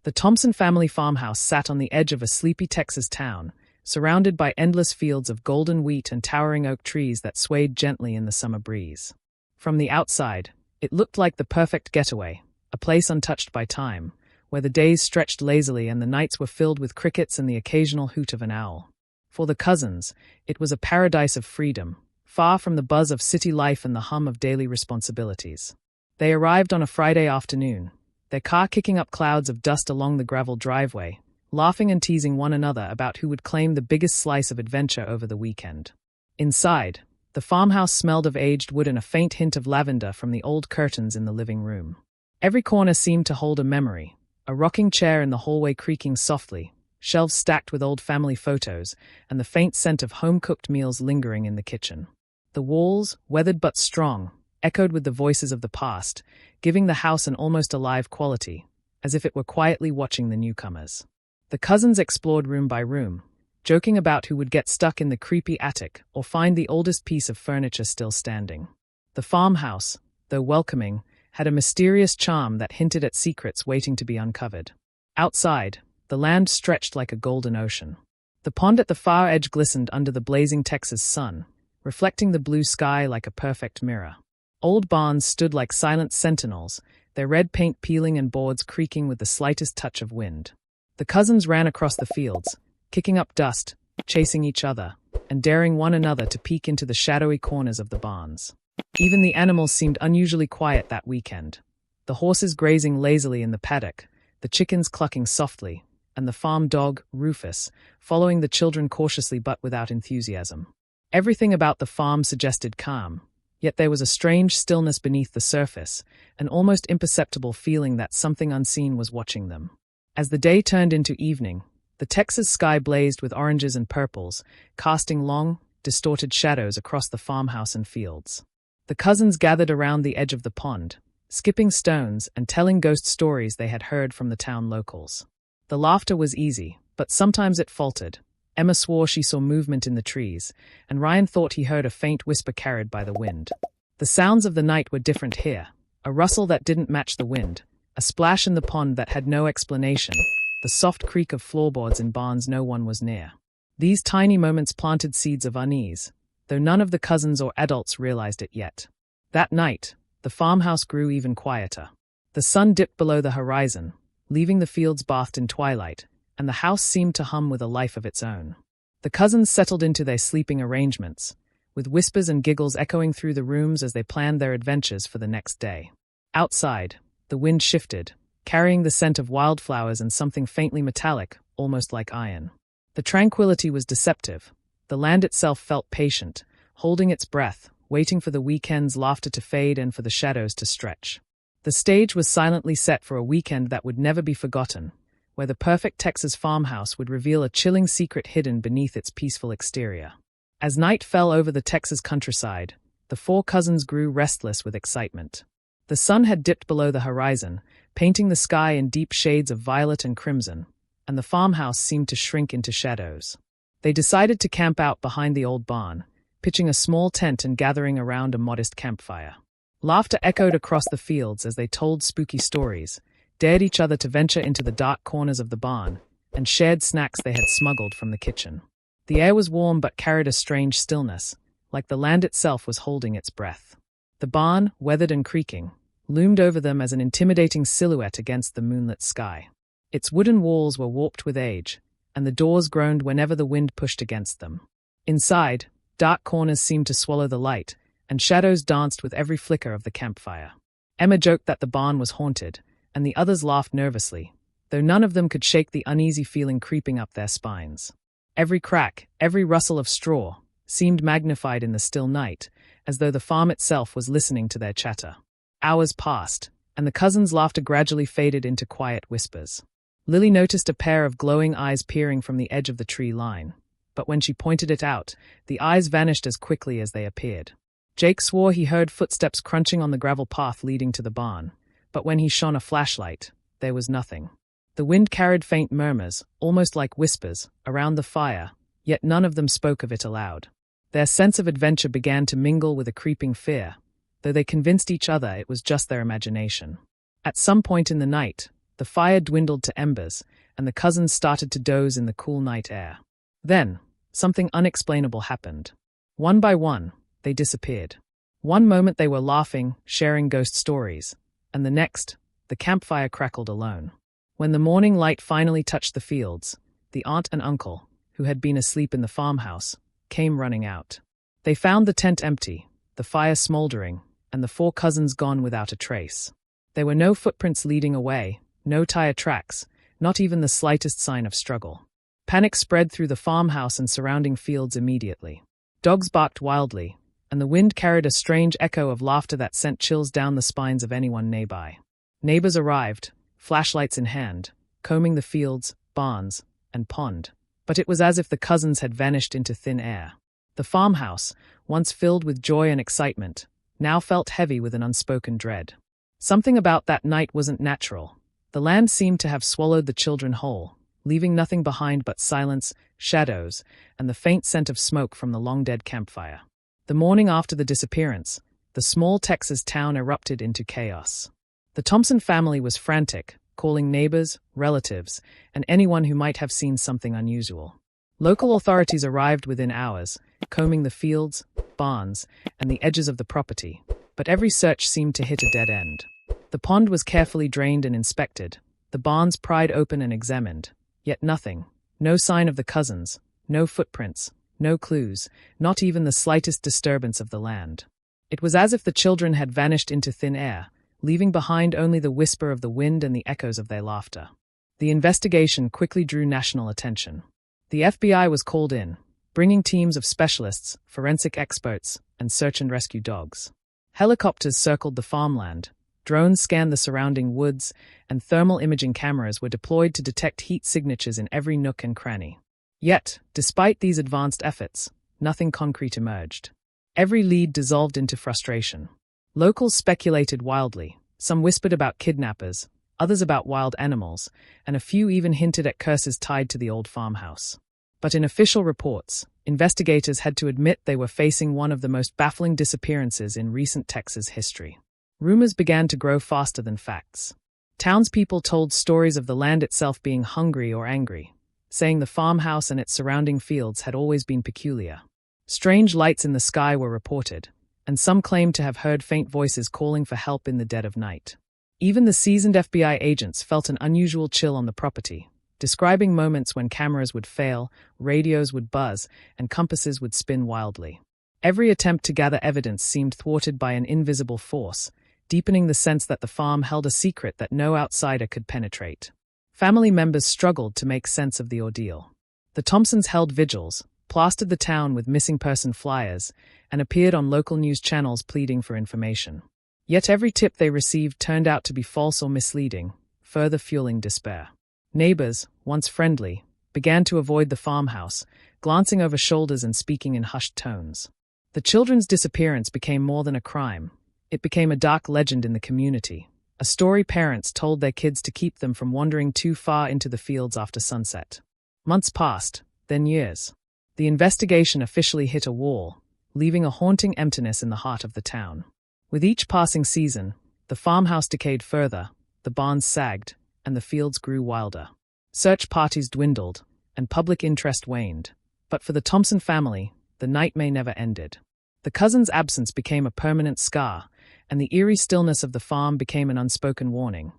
The Thompson family farmhouse sat on the edge of a sleepy Texas town, surrounded by endless fields of golden wheat and towering oak trees that swayed gently in the summer breeze. From the outside, it looked like the perfect getaway, a place untouched by time, where the days stretched lazily and the nights were filled with crickets and the occasional hoot of an owl. For the cousins, it was a paradise of freedom, far from the buzz of city life and the hum of daily responsibilities. They arrived on a Friday afternoon, their car kicking up clouds of dust along the gravel driveway, laughing and teasing one another about who would claim the biggest slice of adventure over the weekend. Inside, the farmhouse smelled of aged wood and a faint hint of lavender from the old curtains in the living room. Every corner seemed to hold a memory, a rocking chair in the hallway creaking softly, shelves stacked with old family photos, and the faint scent of home-cooked meals lingering in the kitchen. The walls, weathered but strong, echoed with the voices of the past, giving the house an almost alive quality, as if it were quietly watching the newcomers. The cousins explored room by room, joking about who would get stuck in the creepy attic or find the oldest piece of furniture still standing. The farmhouse, though welcoming, had a mysterious charm that hinted at secrets waiting to be uncovered. Outside, the land stretched like a golden ocean. The pond at the far edge glistened under the blazing Texas sun, reflecting the blue sky like a perfect mirror. Old barns stood like silent sentinels, their red paint peeling and boards creaking with the slightest touch of wind. The cousins ran across the fields, kicking up dust, chasing each other, and daring one another to peek into the shadowy corners of the barns. Even the animals seemed unusually quiet that weekend, the horses grazing lazily in the paddock, the chickens clucking softly, and the farm dog, Rufus, following the children cautiously but without enthusiasm. Everything about the farm suggested calm, yet there was a strange stillness beneath the surface, an almost imperceptible feeling that something unseen was watching them. As the day turned into evening, the Texas sky blazed with oranges and purples, casting long, distorted shadows across the farmhouse and fields. The cousins gathered around the edge of the pond, skipping stones and telling ghost stories they had heard from the town locals. The laughter was easy, but sometimes it faltered. Emma swore she saw movement in the trees, and Ryan thought he heard a faint whisper carried by the wind. The sounds of the night were different here, a rustle that didn't match the wind, a splash in the pond that had no explanation, the soft creak of floorboards in barns no one was near. These tiny moments planted seeds of unease, though none of the cousins or adults realized it yet. That night, the farmhouse grew even quieter. The sun dipped below the horizon, leaving the fields bathed in twilight, and the house seemed to hum with a life of its own. The cousins settled into their sleeping arrangements, with whispers and giggles echoing through the rooms as they planned their adventures for the next day. Outside, the wind shifted, carrying the scent of wildflowers and something faintly metallic, almost like iron. The tranquility was deceptive. The land itself felt patient, holding its breath, waiting for the weekend's laughter to fade and for the shadows to stretch. The stage was silently set for a weekend that would never be forgotten, where the perfect Texas farmhouse would reveal a chilling secret hidden beneath its peaceful exterior. As night fell over the Texas countryside, the four cousins grew restless with excitement. The sun had dipped below the horizon, painting the sky in deep shades of violet and crimson, and the farmhouse seemed to shrink into shadows. They decided to camp out behind the old barn, pitching a small tent and gathering around a modest campfire. Laughter echoed across the fields as they told spooky stories, dared each other to venture into the dark corners of the barn, and shared snacks they had smuggled from the kitchen. The air was warm but carried a strange stillness, like the land itself was holding its breath. The barn, weathered and creaking, loomed over them as an intimidating silhouette against the moonlit sky. Its wooden walls were warped with age, and the doors groaned whenever the wind pushed against them. Inside, dark corners seemed to swallow the light, and shadows danced with every flicker of the campfire. Emma joked that the barn was haunted, and the others laughed nervously, though none of them could shake the uneasy feeling creeping up their spines. Every crack, every rustle of straw, seemed magnified in the still night, as though the farm itself was listening to their chatter. Hours passed, and the cousins' laughter gradually faded into quiet whispers. Lily noticed a pair of glowing eyes peering from the edge of the tree line, but when she pointed it out, the eyes vanished as quickly as they appeared. Jake swore he heard footsteps crunching on the gravel path leading to the barn, but when he shone a flashlight, there was nothing. The wind carried faint murmurs, almost like whispers, around the fire, yet none of them spoke of it aloud. Their sense of adventure began to mingle with a creeping fear, though they convinced each other it was just their imagination. At some point in the night, The fire dwindled to embers, and the cousins started to doze in the cool night air. Then, something unexplainable happened. One by one, they disappeared. One moment they were laughing, sharing ghost stories, and the next, the campfire crackled alone. When the morning light finally touched the fields, the aunt and uncle, who had been asleep in the farmhouse, came running out. They found the tent empty, the fire smoldering, and the 4 cousins gone without a trace. There were no footprints leading away, no tire tracks, not even the slightest sign of struggle. Panic spread through the farmhouse and surrounding fields immediately. Dogs barked wildly, and the wind carried a strange echo of laughter that sent chills down the spines of anyone nearby. Neighbors arrived, flashlights in hand, combing the fields, barns, and pond, but it was as if the cousins had vanished into thin air. The farmhouse, once filled with joy and excitement, now felt heavy with an unspoken dread. Something about that night wasn't natural. The land seemed to have swallowed the children whole, leaving nothing behind but silence, shadows, and the faint scent of smoke from the long-dead campfire. The morning after the disappearance, the small Texas town erupted into chaos. The Thompson family was frantic, calling neighbors, relatives, and anyone who might have seen something unusual. Local authorities arrived within hours, combing the fields, barns, and the edges of the property, but every search seemed to hit a dead end. The pond was carefully drained and inspected, the barns pried open and examined, yet nothing, no sign of the cousins, no footprints, no clues, not even the slightest disturbance of the land. It was as if the children had vanished into thin air, leaving behind only the whisper of the wind and the echoes of their laughter. The investigation quickly drew national attention. The FBI was called in, bringing teams of specialists, forensic experts, and search and rescue dogs. Helicopters circled the farmland, drones scanned the surrounding woods, and thermal imaging cameras were deployed to detect heat signatures in every nook and cranny. Yet, despite these advanced efforts, nothing concrete emerged. Every lead dissolved into frustration. Locals speculated wildly. Some whispered about kidnappers, others about wild animals, and a few even hinted at curses tied to the old farmhouse. But in official reports, investigators had to admit they were facing one of the most baffling disappearances in recent Texas history. Rumors began to grow faster than facts. Townspeople told stories of the land itself being hungry or angry, saying the farmhouse and its surrounding fields had always been peculiar. Strange lights in the sky were reported, and some claimed to have heard faint voices calling for help in the dead of night. Even the seasoned FBI agents felt an unusual chill on the property, describing moments when cameras would fail, radios would buzz, and compasses would spin wildly. Every attempt to gather evidence seemed thwarted by an invisible force, deepening the sense that the farm held a secret that no outsider could penetrate. Family members struggled to make sense of the ordeal. The Thompsons held vigils, plastered the town with missing person flyers, and appeared on local news channels pleading for information. Yet every tip they received turned out to be false or misleading, further fueling despair. Neighbors, once friendly, began to avoid the farmhouse, glancing over shoulders and speaking in hushed tones. The children's disappearance became more than a crime. It became a dark legend in the community, a story parents told their kids to keep them from wandering too far into the fields after sunset. Months passed, then years. The investigation officially hit a wall, leaving a haunting emptiness in the heart of the town. With each passing season, the farmhouse decayed further, the barns sagged, and the fields grew wilder. Search parties dwindled, and public interest waned. But for the Thompson family, the nightmare never ended. The cousins' absence became a permanent scar, and the eerie stillness of the farm became an unspoken warning.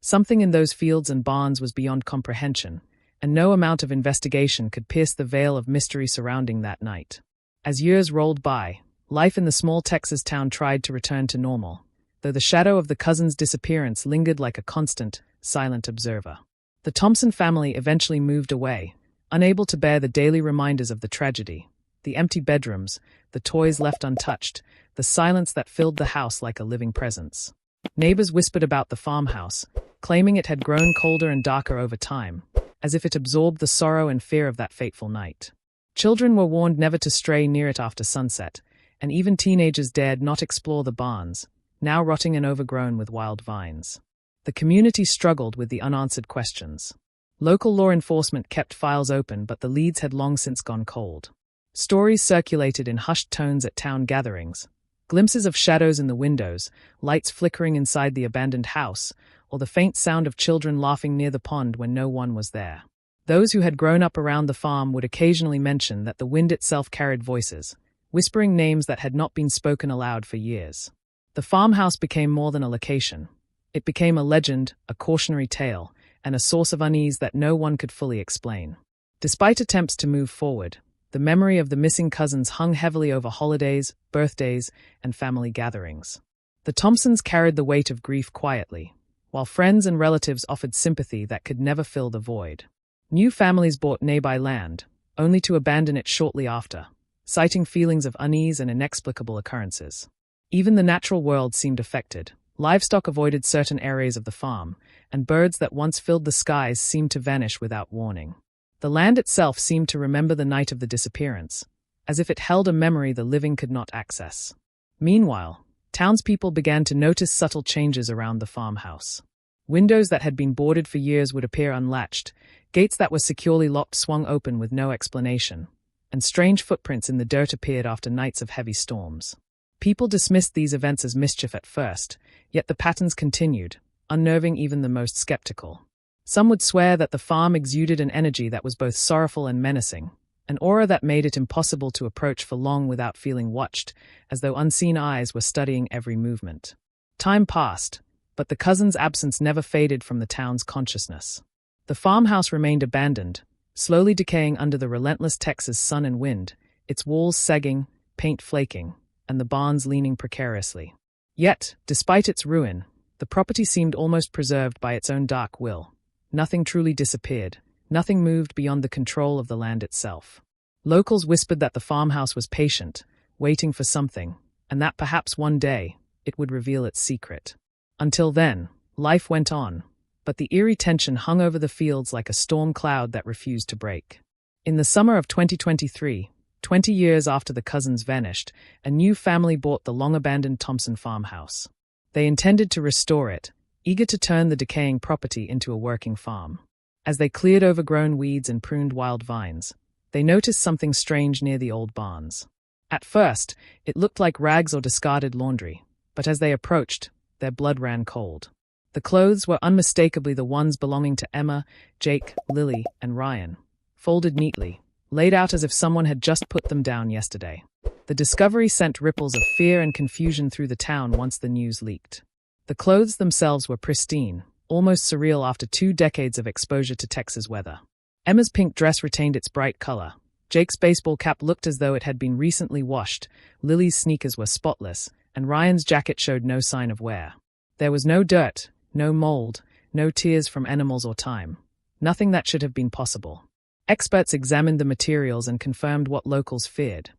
Something in those fields and barns was beyond comprehension, and no amount of investigation could pierce the veil of mystery surrounding that night. As years rolled by, life in the small Texas town tried to return to normal, though the shadow of the cousins' disappearance lingered like a constant, silent observer. The Thompson family eventually moved away, unable to bear the daily reminders of the tragedy, the empty bedrooms, the toys left untouched, the silence that filled the house like a living presence. Neighbors whispered about the farmhouse, claiming it had grown colder and darker over time, as if it absorbed the sorrow and fear of that fateful night. Children were warned never to stray near it after sunset, and even teenagers dared not explore the barns, now rotting and overgrown with wild vines. The community struggled with the unanswered questions. Local law enforcement kept files open, but the leads had long since gone cold. Stories circulated in hushed tones at town gatherings, glimpses of shadows in the windows, lights flickering inside the abandoned house, or the faint sound of children laughing near the pond when no one was there. Those who had grown up around the farm would occasionally mention that the wind itself carried voices, whispering names that had not been spoken aloud for years. The farmhouse became more than a location. It became a legend, a cautionary tale, and a source of unease that no one could fully explain. Despite attempts to move forward, the memory of the missing cousins hung heavily over holidays, birthdays, and family gatherings. The Thompsons carried the weight of grief quietly, while friends and relatives offered sympathy that could never fill the void. New families bought nearby land, only to abandon it shortly after, citing feelings of unease and inexplicable occurrences. Even the natural world seemed affected. Livestock avoided certain areas of the farm, and birds that once filled the skies seemed to vanish without warning. The land itself seemed to remember the night of the disappearance, as if it held a memory the living could not access. Meanwhile, townspeople began to notice subtle changes around the farmhouse. Windows that had been boarded for years would appear unlatched, gates that were securely locked swung open with no explanation, and strange footprints in the dirt appeared after nights of heavy storms. People dismissed these events as mischief at first, yet the patterns continued, unnerving even the most skeptical. Some would swear that the farm exuded an energy that was both sorrowful and menacing, an aura that made it impossible to approach for long without feeling watched, as though unseen eyes were studying every movement. Time passed, but the cousins' absence never faded from the town's consciousness. The farmhouse remained abandoned, slowly decaying under the relentless Texas sun and wind, its walls sagging, paint flaking, and the barns leaning precariously. Yet, despite its ruin, the property seemed almost preserved by its own dark will. Nothing truly disappeared, nothing moved beyond the control of the land itself. Locals whispered that the farmhouse was patient, waiting for something, and that perhaps one day it would reveal its secret. Until then, life went on, but the eerie tension hung over the fields like a storm cloud that refused to break. In the summer of 2023, 20 years after the cousins vanished, a new family bought the long-abandoned Thompson farmhouse. They intended to restore it, eager to turn the decaying property into a working farm. As they cleared overgrown weeds and pruned wild vines, they noticed something strange near the old barns. At first, it looked like rags or discarded laundry, but as they approached, their blood ran cold. The clothes were unmistakably the ones belonging to Emma, Jake, Lily, and Ryan, folded neatly, laid out as if someone had just put them down yesterday. The discovery sent ripples of fear and confusion through the town once the news leaked. The clothes themselves were pristine, almost surreal after 2 decades of exposure to Texas weather. Emma's pink dress retained its bright color. Jake's baseball cap looked as though it had been recently washed. Lily's sneakers were spotless, and Ryan's jacket showed no sign of wear. There was no dirt, no mold, no tears from animals or time. Nothing that should have been possible. Experts examined the materials and confirmed what locals feared.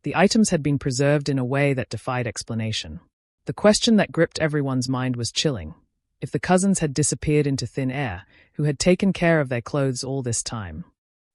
The items had been preserved in a way that defied explanation. The question that gripped everyone's mind was chilling. If the cousins had disappeared into thin air, who had taken care of their clothes all this time?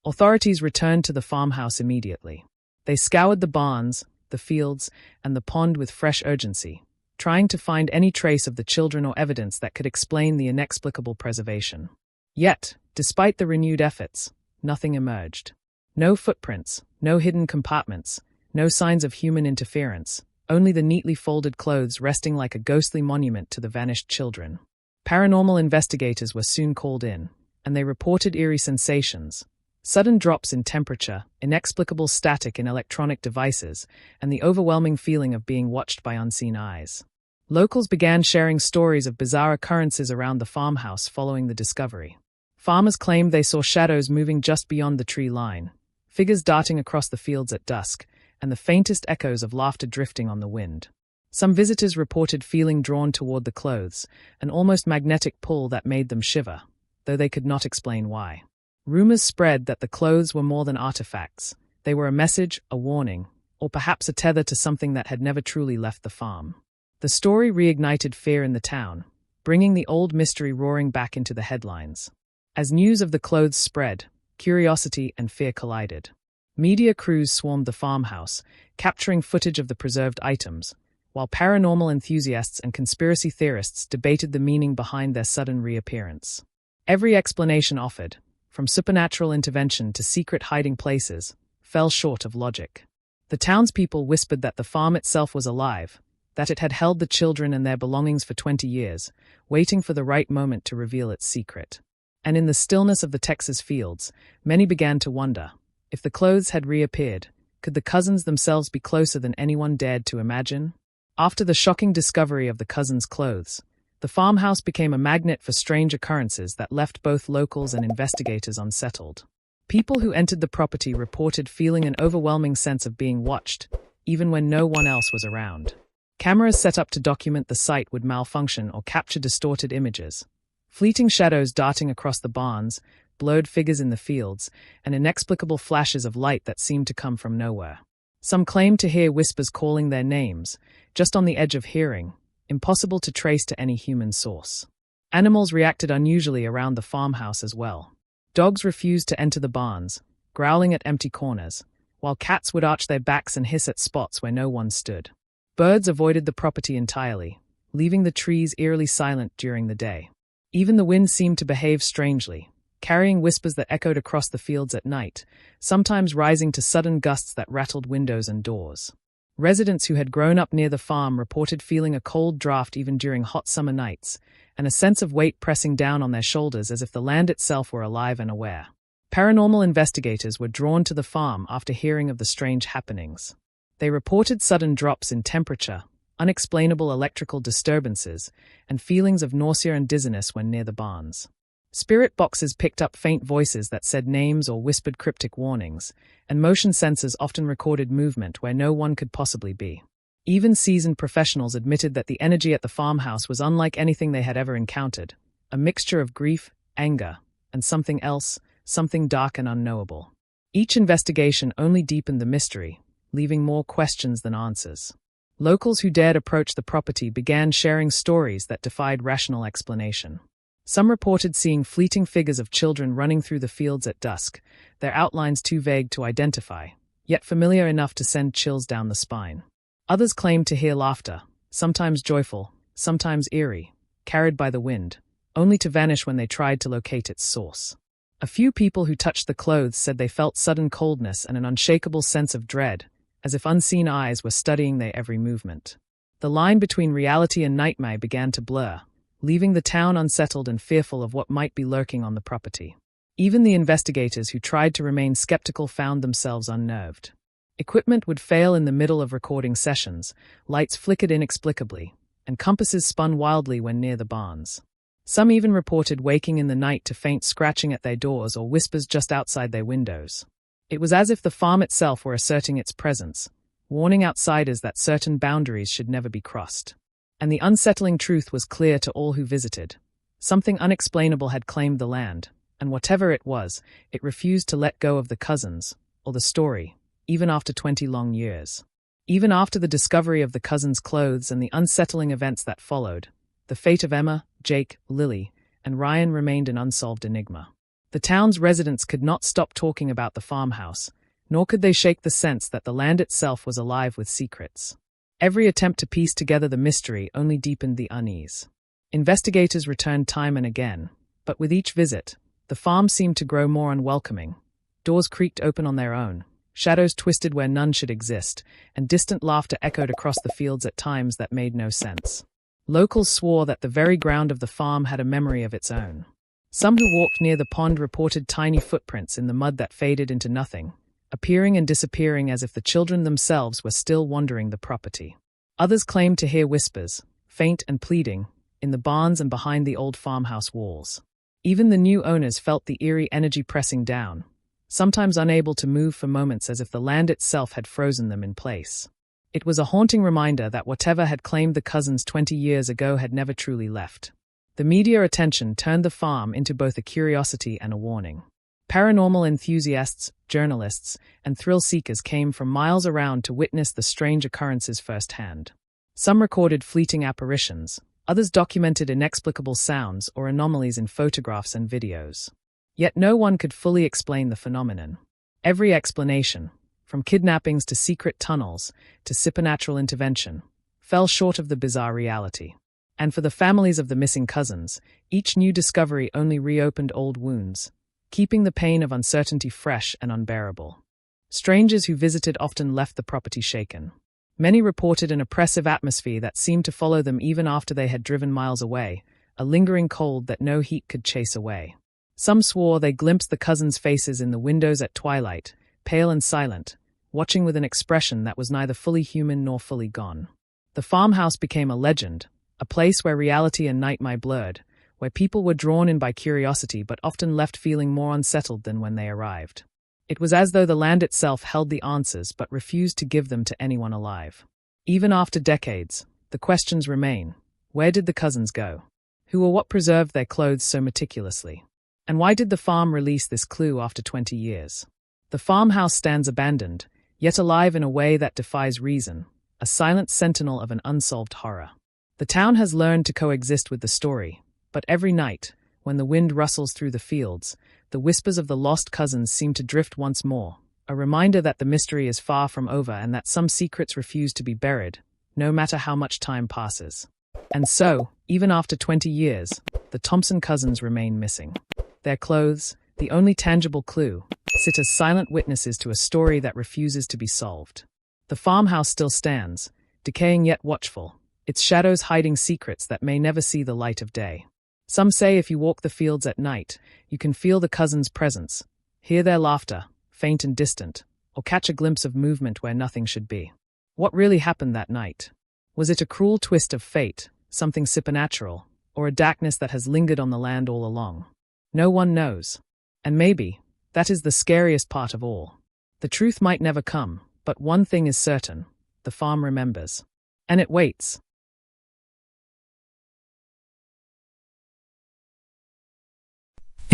Authorities returned to the farmhouse immediately. They scoured the barns, the fields, and the pond with fresh urgency, trying to find any trace of the children or evidence that could explain the inexplicable preservation. Yet, despite the renewed efforts, nothing emerged. No footprints, no hidden compartments, no signs of human interference, only the neatly folded clothes resting like a ghostly monument to the vanished children. Paranormal investigators were soon called in, and they reported eerie sensations, sudden drops in temperature, inexplicable static in electronic devices, and the overwhelming feeling of being watched by unseen eyes. Locals began sharing stories of bizarre occurrences around the farmhouse following the discovery. Farmers claimed they saw shadows moving just beyond the tree line, figures darting across the fields at dusk, and the faintest echoes of laughter drifting on the wind. Some visitors reported feeling drawn toward the clothes, an almost magnetic pull that made them shiver, though they could not explain why. Rumors spread that the clothes were more than artifacts. They were a message, a warning, or perhaps a tether to something that had never truly left the farm. The story reignited fear in the town, bringing the old mystery roaring back into the headlines. As news of the clothes spread, curiosity and fear collided. Media crews swarmed the farmhouse, capturing footage of the preserved items, while paranormal enthusiasts and conspiracy theorists debated the meaning behind their sudden reappearance. Every explanation offered, from supernatural intervention to secret hiding places, fell short of logic. The townspeople whispered that the farm itself was alive, that it had held the children and their belongings for 20 years, waiting for the right moment to reveal its secret. And in the stillness of the Texas fields, many began to wonder, if the clothes had reappeared, could the cousins themselves be closer than anyone dared to imagine? After the shocking discovery of the cousins' clothes, the farmhouse became a magnet for strange occurrences that left both locals and investigators unsettled. People who entered the property reported feeling an overwhelming sense of being watched, even when no one else was around. Cameras set up to document the site would malfunction or capture distorted images. Fleeting shadows darting across the barns, blurred figures in the fields, and inexplicable flashes of light that seemed to come from nowhere. Some claimed to hear whispers calling their names, just on the edge of hearing, impossible to trace to any human source. Animals reacted unusually around the farmhouse as well. Dogs refused to enter the barns, growling at empty corners, while cats would arch their backs and hiss at spots where no one stood. Birds avoided the property entirely, leaving the trees eerily silent during the day. Even the wind seemed to behave strangely, carrying whispers that echoed across the fields at night, sometimes rising to sudden gusts that rattled windows and doors. Residents who had grown up near the farm reported feeling a cold draft even during hot summer nights, and a sense of weight pressing down on their shoulders as if the land itself were alive and aware. Paranormal investigators were drawn to the farm after hearing of the strange happenings. They reported sudden drops in temperature, unexplainable electrical disturbances, and feelings of nausea and dizziness when near the barns. Spirit boxes picked up faint voices that said names or whispered cryptic warnings, and motion sensors often recorded movement where no one could possibly be. Even seasoned professionals admitted that the energy at the farmhouse was unlike anything they had ever encountered, a mixture of grief, anger, and something else, something dark and unknowable. Each investigation only deepened the mystery, leaving more questions than answers. Locals who dared approach the property began sharing stories that defied rational explanation. Some reported seeing fleeting figures of children running through the fields at dusk, their outlines too vague to identify, yet familiar enough to send chills down the spine. Others claimed to hear laughter, sometimes joyful, sometimes eerie, carried by the wind, only to vanish when they tried to locate its source. A few people who touched the clothes said they felt sudden coldness and an unshakable sense of dread, as if unseen eyes were studying their every movement. The line between reality and nightmare began to blur, leaving the town unsettled and fearful of what might be lurking on the property. Even the investigators who tried to remain skeptical found themselves unnerved. Equipment would fail in the middle of recording sessions, lights flickered inexplicably, and compasses spun wildly when near the barns. Some even reported waking in the night to faint scratching at their doors or whispers just outside their windows. It was as if the farm itself were asserting its presence, warning outsiders that certain boundaries should never be crossed. And the unsettling truth was clear to all who visited. Something unexplainable had claimed the land, and whatever it was, it refused to let go of the cousins, or the story, even after 20 long years. Even after the discovery of the cousins' clothes and the unsettling events that followed, the fate of Emma, Jake, Lily, and Ryan remained an unsolved enigma. The town's residents could not stop talking about the farmhouse, nor could they shake the sense that the land itself was alive with secrets. Every attempt to piece together the mystery only deepened the unease. Investigators returned time and again, but with each visit, the farm seemed to grow more unwelcoming. Doors creaked open on their own, shadows twisted where none should exist, and distant laughter echoed across the fields at times that made no sense. Locals swore that the very ground of the farm had a memory of its own. Some who walked near the pond reported tiny footprints in the mud that faded into nothing, appearing and disappearing as if the children themselves were still wandering the property. Others claimed to hear whispers, faint and pleading, in the barns and behind the old farmhouse walls. Even the new owners felt the eerie energy pressing down, sometimes unable to move for moments as if the land itself had frozen them in place. It was a haunting reminder that whatever had claimed the cousins 20 years ago had never truly left. The media attention turned the farm into both a curiosity and a warning. Paranormal enthusiasts, journalists, and thrill-seekers came from miles around to witness the strange occurrences firsthand. Some recorded fleeting apparitions, others documented inexplicable sounds or anomalies in photographs and videos. Yet no one could fully explain the phenomenon. Every explanation, from kidnappings to secret tunnels to supernatural intervention, fell short of the bizarre reality. And for the families of the missing cousins, each new discovery only reopened old wounds, keeping the pain of uncertainty fresh and unbearable. Strangers who visited often left the property shaken. Many reported an oppressive atmosphere that seemed to follow them even after they had driven miles away, a lingering cold that no heat could chase away. Some swore they glimpsed the cousins' faces in the windows at twilight, pale and silent, watching with an expression that was neither fully human nor fully gone. The farmhouse became a legend, a place where reality and nightmare blurred, where people were drawn in by curiosity but often left feeling more unsettled than when they arrived. It was as though the land itself held the answers but refused to give them to anyone alive. Even after decades, the questions remain. Where did the cousins go? Who or what preserved their clothes so meticulously? And why did the farm release this clue after 20 years? The farmhouse stands abandoned, yet alive in a way that defies reason, a silent sentinel of an unsolved horror. The town has learned to coexist with the story, but every night, when the wind rustles through the fields, the whispers of the lost cousins seem to drift once more, a reminder that the mystery is far from over and that some secrets refuse to be buried, no matter how much time passes. And so, even after 20 years, the Thompson cousins remain missing. Their clothes, the only tangible clue, sit as silent witnesses to a story that refuses to be solved. The farmhouse still stands, decaying yet watchful, its shadows hiding secrets that may never see the light of day. Some say if you walk the fields at night, you can feel the cousins' presence, hear their laughter, faint and distant, or catch a glimpse of movement where nothing should be. What really happened that night? Was it a cruel twist of fate, something supernatural, or a darkness that has lingered on the land all along? No one knows. And maybe, that is the scariest part of all. The truth might never come, but one thing is certain, the farm remembers. And it waits.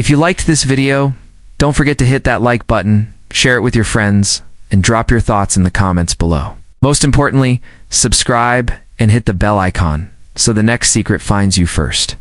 If you liked this video, don't forget to hit that like button, share it with your friends, and drop your thoughts in the comments below. Most importantly, subscribe and hit the bell icon so the next secret finds you first.